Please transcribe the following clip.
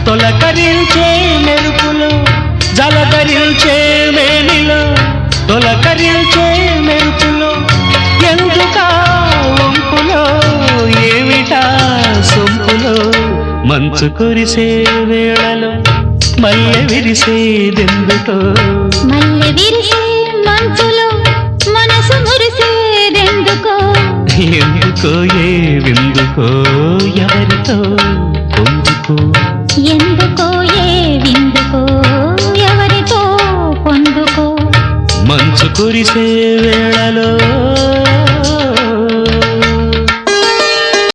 తొలకరించే మెరుపులో జలధరించే మేనిలో తొలకరించే మెరుపులో ఎందుకా వంపులో ఏమిటా సొంపులో మంచు కురిసే వేళలో మల్లె విరిసేదెందుకో మల్లె విరిసే మంచులో మనసు మురిసేదెందుకో ఎందుకో ఏ విందుకో ఎవరితో పొందుకో ఎందుకో ఏ విందుకో ఎవరితో పొందుకో మంచు కురిసే వేళలో